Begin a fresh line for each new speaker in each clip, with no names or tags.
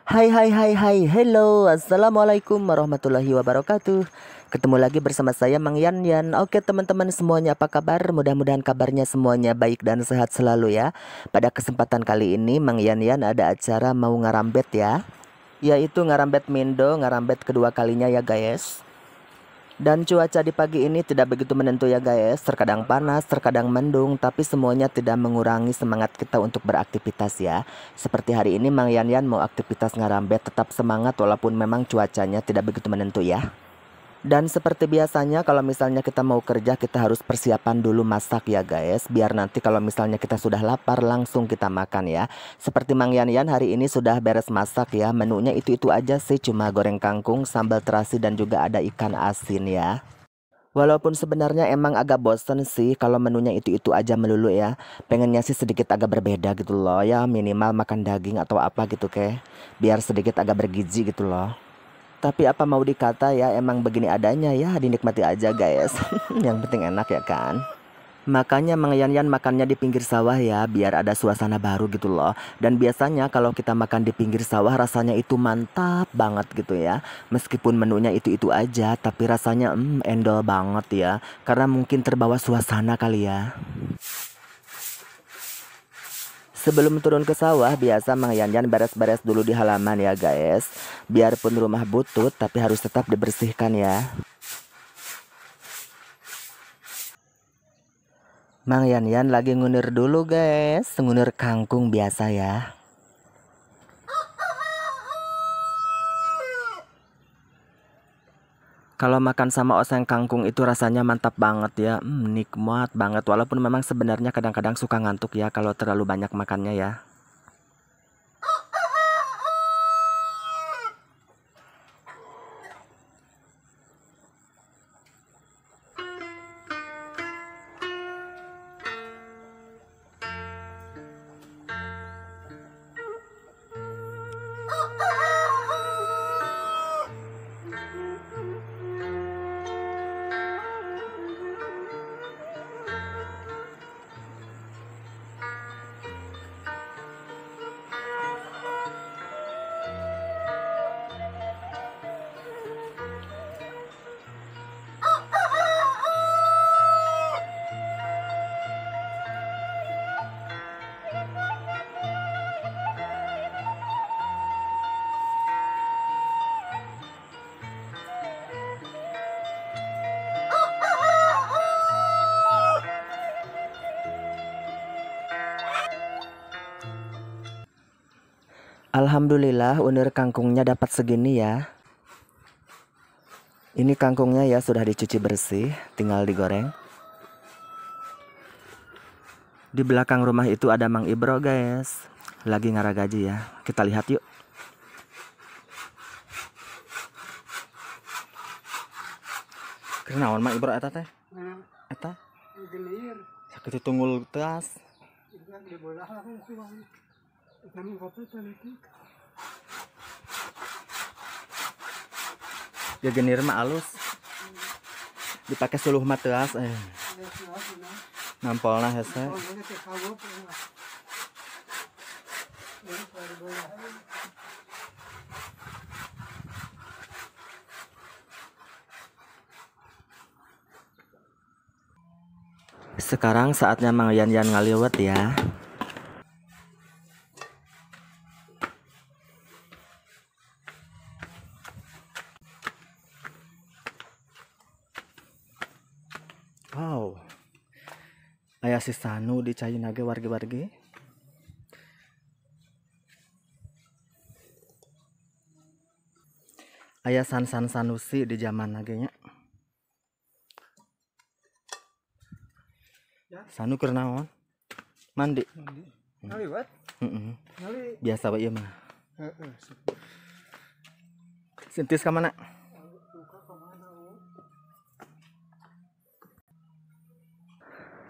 Hai hai hai hai, hello, assalamualaikum warahmatullahi wabarakatuh. Ketemu lagi bersama saya Mang Yan. Oke teman-teman semuanya, apa kabar? Mudah-mudahan kabarnya semuanya baik dan sehat selalu ya. Pada kesempatan kali ini Mang Yan ada acara mau ngarambet ya, yaitu ngarambet Mindo, ngarambet kedua kalinya ya guys. Dan cuaca di pagi ini tidak begitu menentu ya guys. Terkadang panas, terkadang mendung, tapi semuanya tidak mengurangi semangat kita untuk beraktivitas ya. Seperti hari ini Mang Yan mau aktivitas ngarambet, tetap semangat walaupun memang cuacanya tidak begitu menentu ya. Dan seperti biasanya kalau misalnya kita mau kerja, kita harus persiapan dulu masak ya guys. Biar nanti kalau misalnya kita sudah lapar langsung kita makan ya. Seperti Mang Yan hari ini sudah beres masak ya. Menunya itu-itu aja sih, cuma goreng kangkung, sambal terasi dan juga ada ikan asin ya. Walaupun sebenarnya emang agak bosen sih kalau menunya itu-itu aja melulu ya. Pengennya sih sedikit agak berbeda gitu loh ya, minimal makan daging atau apa gitu ke. Biar sedikit agak bergizi gitu loh. Tapi apa mau dikata ya, emang begini adanya ya, dinikmati aja guys. Yang penting enak ya kan. Makanya Mang Yan makannya di pinggir sawah ya, biar ada suasana baru gitu loh. Dan biasanya kalau kita makan di pinggir sawah rasanya itu mantap banget gitu ya. Meskipun menunya itu-itu aja, tapi rasanya endol banget ya. Karena mungkin terbawa suasana kali ya. Sebelum turun ke sawah, biasa Mang Yan beres-beres dulu di halaman ya guys. Biarpun rumah butut, tapi harus tetap dibersihkan ya. Mang Yan lagi ngunir dulu guys, ngunir kangkung biasa ya. Kalau makan sama oseng kangkung itu rasanya mantap banget ya, nikmat banget. Walaupun memang sebenarnya kadang-kadang suka ngantuk ya kalau terlalu banyak makannya ya. Alhamdulillah unir kangkungnya dapat segini ya. Ini kangkungnya ya sudah dicuci bersih, tinggal digoreng. Di belakang rumah itu ada Mang Ibro guys, lagi ngaragaji ya. Kita lihat yuk. Kenaon Mang Ibro eta teh? Eta? Sakit tunggul teas. Ya genir mah alus. Dipakai suluh mah teas nampolna hese. Sekarang saatnya Mang Yan ngaliwet ya. Wow. Aya si Sanu di Cayuna ge wargi-wargi. Aya San Sanusi di zaman nagenya. Sanu keur naon? Mandi.
Ngaliwat?
Biasa bae ieu mah. Sintis ka mana?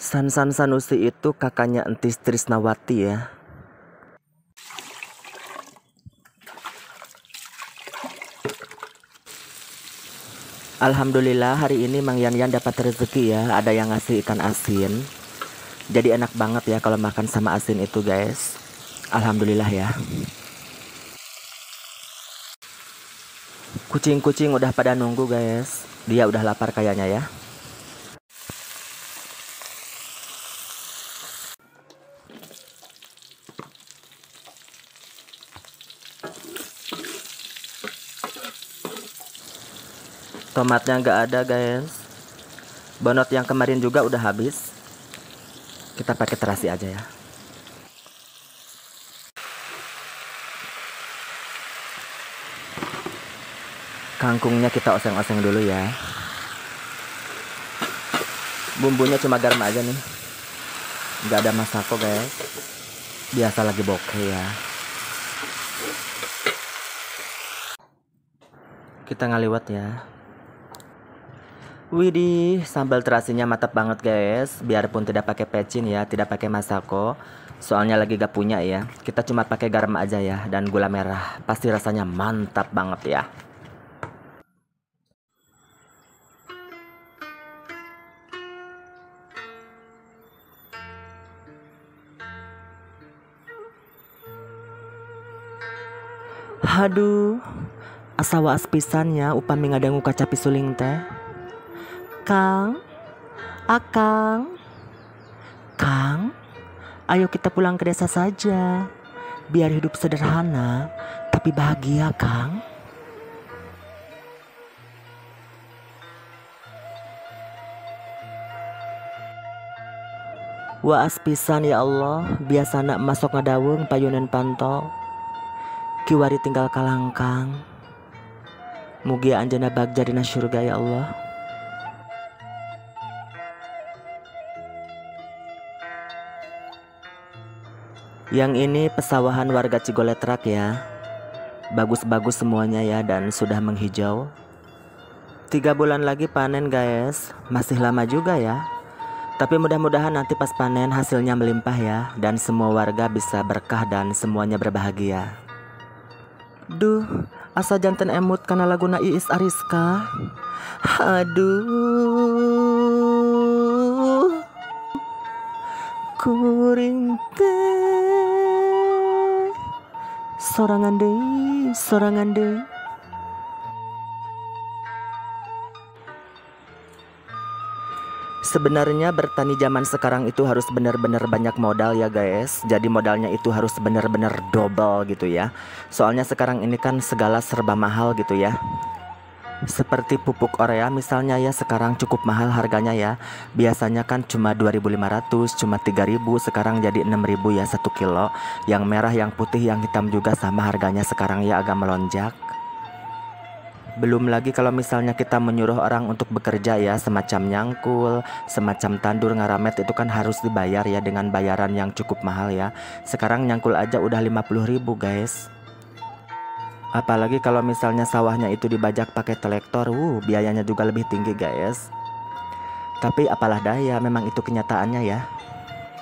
San Sanusi itu kakaknya Entis Trisnawati ya. Alhamdulillah hari ini Mang Yan dapat rezeki ya, ada yang ngasih ikan asin. Jadi enak banget ya kalau makan sama asin itu guys. Alhamdulillah ya. Kucing-kucing udah pada nunggu guys. Dia udah lapar kayaknya ya. Tomatnya nggak ada guys. Bonot yang kemarin juga udah habis. Kita pakai terasi aja ya. Kangkungnya kita oseng-oseng dulu ya. Bumbunya cuma garam aja nih. Nggak ada masako guys. Biasa lagi bokeh ya. Kita ngaliwat ya. Widih, sambal terasinya mantap banget guys. Biarpun tidak pakai pecin ya, tidak pakai masako. Soalnya lagi gak punya ya. Kita cuma pakai garam aja ya dan gula merah. Pasti rasanya mantap banget ya. Haduh, asawa pisannya upami ngadangu kaca pisuling teh. Kang, Akang, Kang, ayo kita pulang ke desa saja. Biar hidup sederhana, tapi bahagia, Kang. Waas pisan ya Allah, biasana masuk ngadaweng payunan pantau. Kiwari tinggal kalangkang. Mugia anjana bagja dina syurga ya Allah. Yang ini pesawahan warga Cigoletrak ya. Bagus-bagus semuanya ya dan sudah menghijau. 3 bulan lagi panen guys. Masih lama juga ya. Tapi mudah-mudahan nanti pas panen hasilnya melimpah ya. Dan semua warga bisa berkah dan semuanya berbahagia. Duh, asa janten emut karena laguna Iis Ariska. Aduh, kuring teh sorangan deui, sorangan deui. Sebenarnya bertani zaman sekarang itu harus benar-benar banyak modal ya guys. Jadi modalnya itu harus benar-benar double gitu ya. Soalnya sekarang ini kan segala serba mahal gitu ya. Seperti pupuk urea misalnya ya sekarang cukup mahal harganya ya. Biasanya kan cuma 2.500, cuma 3.000, sekarang jadi 6.000 ya 1 kilo. Yang merah, yang putih, yang hitam juga sama harganya sekarang ya agak melonjak. Belum lagi kalau misalnya kita menyuruh orang untuk bekerja ya, semacam nyangkul, semacam tandur ngaramet itu kan harus dibayar ya dengan bayaran yang cukup mahal ya. Sekarang nyangkul aja udah 50.000 guys. Apalagi kalau misalnya sawahnya itu dibajak pakai traktor, biayanya juga lebih tinggi guys. Tapi apalah daya, memang itu kenyataannya ya.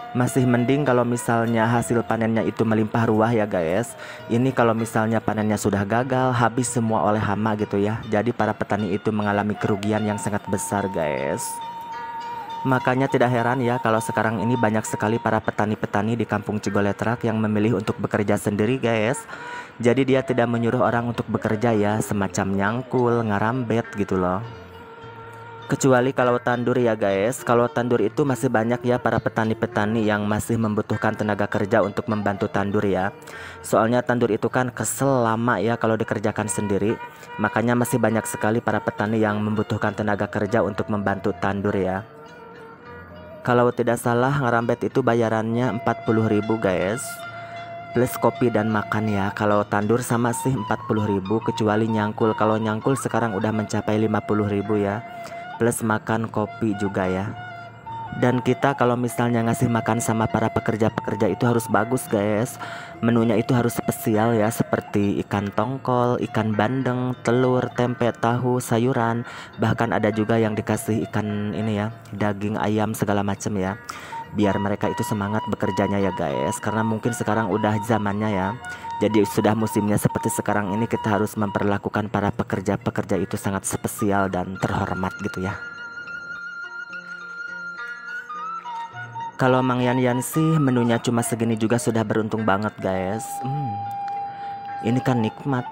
Masih mending kalau misalnya hasil panennya itu melimpah ruah ya guys. Ini kalau misalnya panennya sudah gagal, habis semua oleh hama gitu ya. Jadi para petani itu mengalami kerugian yang sangat besar guys. Makanya tidak heran ya kalau sekarang ini banyak sekali para petani-petani di kampung Cigoletrak yang memilih untuk bekerja sendiri guys. Jadi dia tidak menyuruh orang untuk bekerja ya, semacam nyangkul, ngarambet gitu loh. Kecuali kalau tandur ya guys. Kalau tandur itu masih banyak ya para petani-petani yang masih membutuhkan tenaga kerja untuk membantu tandur ya. Soalnya tandur itu kan kesel lama ya kalau dikerjakan sendiri. Makanya masih banyak sekali para petani yang membutuhkan tenaga kerja untuk membantu tandur ya. Kalau tidak salah ngerambet itu bayarannya 40.000 guys. Plus kopi dan makan ya. Kalau tandur sama sih 40.000 kecuali nyangkul. Kalau nyangkul sekarang udah mencapai 50.000 ya. Plus makan kopi juga ya. Dan kita kalau misalnya ngasih makan sama para pekerja-pekerja itu harus bagus guys. Menunya itu harus spesial ya, seperti ikan tongkol, ikan bandeng, telur, tempe, tahu, sayuran. Bahkan ada juga yang dikasih ikan ini ya, daging ayam segala macam ya. Biar mereka itu semangat bekerjanya ya guys. Karena mungkin sekarang udah zamannya ya. Jadi sudah musimnya seperti sekarang ini, kita harus memperlakukan para pekerja-pekerja itu sangat spesial dan terhormat gitu ya. Kalau Mang Yan sih menunya cuma segini juga sudah beruntung banget guys. Ini kan nikmat.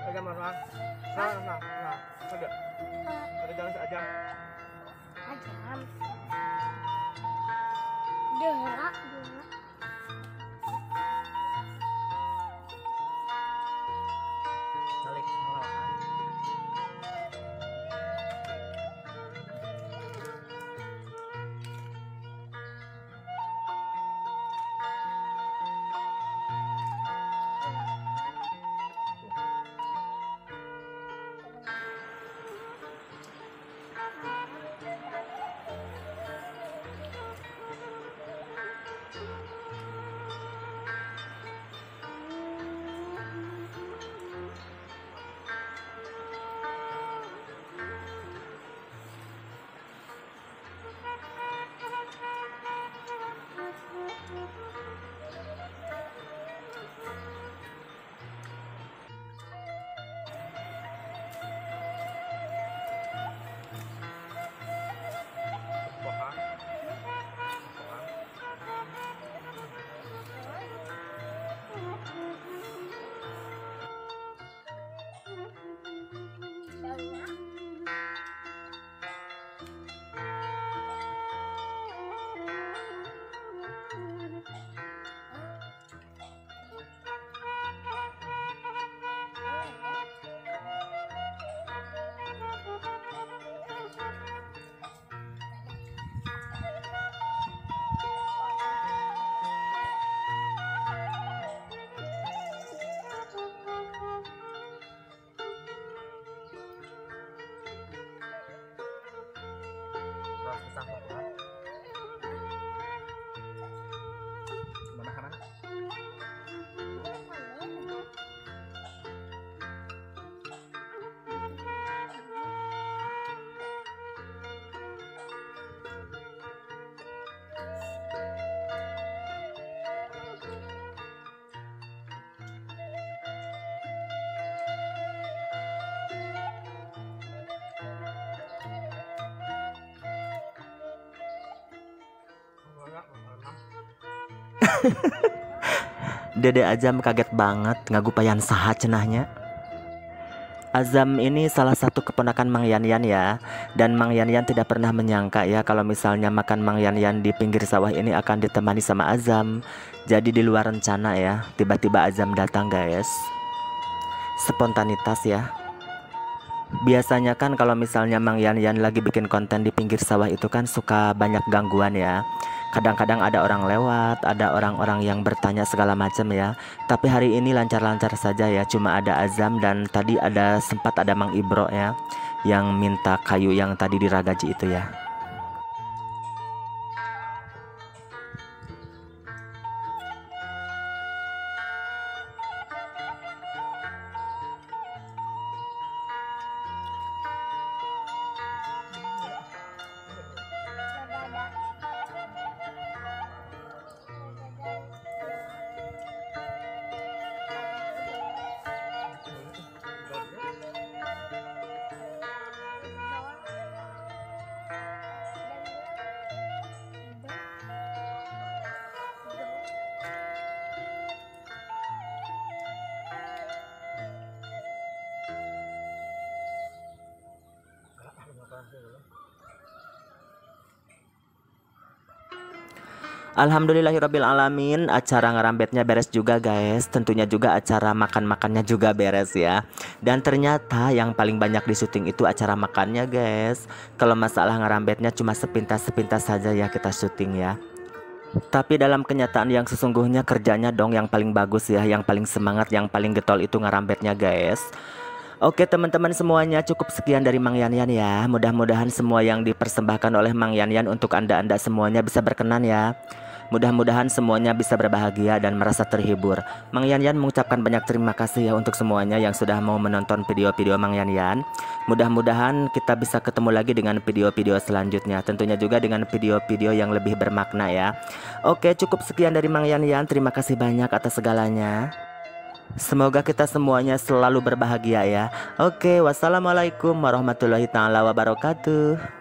Ajam mana? Nah. Ada. Ada jalan seajam.
Ajam. Derak.
Balik ngelawan. Mana kanan?
Dede Azam kaget banget ngagupayan saha cenahnya. Azam ini salah satu keponakan Mang Yanyan ya. Dan Mang Yanyan tidak pernah menyangka ya kalau misalnya makan Mang Yanyan di pinggir sawah ini akan ditemani sama Azam. Jadi di luar rencana ya, tiba-tiba Azam datang guys. Spontanitas ya. Biasanya kan kalau misalnya Mang Yanyan lagi bikin konten di pinggir sawah itu kan suka banyak gangguan ya. Kadang-kadang ada orang lewat, ada orang-orang yang bertanya segala macam ya. Tapi hari ini lancar-lancar saja ya. Cuma ada Azam dan tadi sempat ada Mang Ibro ya, yang minta kayu yang tadi diragaji itu ya. Alhamdulillahirrabbilalamin, acara ngerambetnya beres juga guys. Tentunya juga acara makan-makannya juga beres ya. Dan ternyata yang paling banyak di syuting itu acara makannya guys. Kalau masalah ngerambetnya cuma sepintas-sepintas saja ya kita syuting ya. Tapi dalam kenyataan yang sesungguhnya kerjanya dong yang paling bagus ya, yang paling semangat, yang paling getol itu ngerambetnya guys. Oke teman-teman semuanya, cukup sekian dari Mang Yanyan ya. Mudah-mudahan semua yang dipersembahkan oleh Mang Yanyan untuk anda-anda semuanya bisa berkenan ya. Mudah-mudahan semuanya bisa berbahagia dan merasa terhibur. Mang Yanyan mengucapkan banyak terima kasih ya untuk semuanya yang sudah mau menonton video-video Mang Yanyan. Mudah-mudahan kita bisa ketemu lagi dengan video-video selanjutnya. Tentunya juga dengan video-video yang lebih bermakna ya. Oke, cukup sekian dari Mang Yanyan. Terima kasih banyak atas segalanya. Semoga kita semuanya selalu berbahagia ya. Oke, wassalamualaikum warahmatullahi taala wabarakatuh.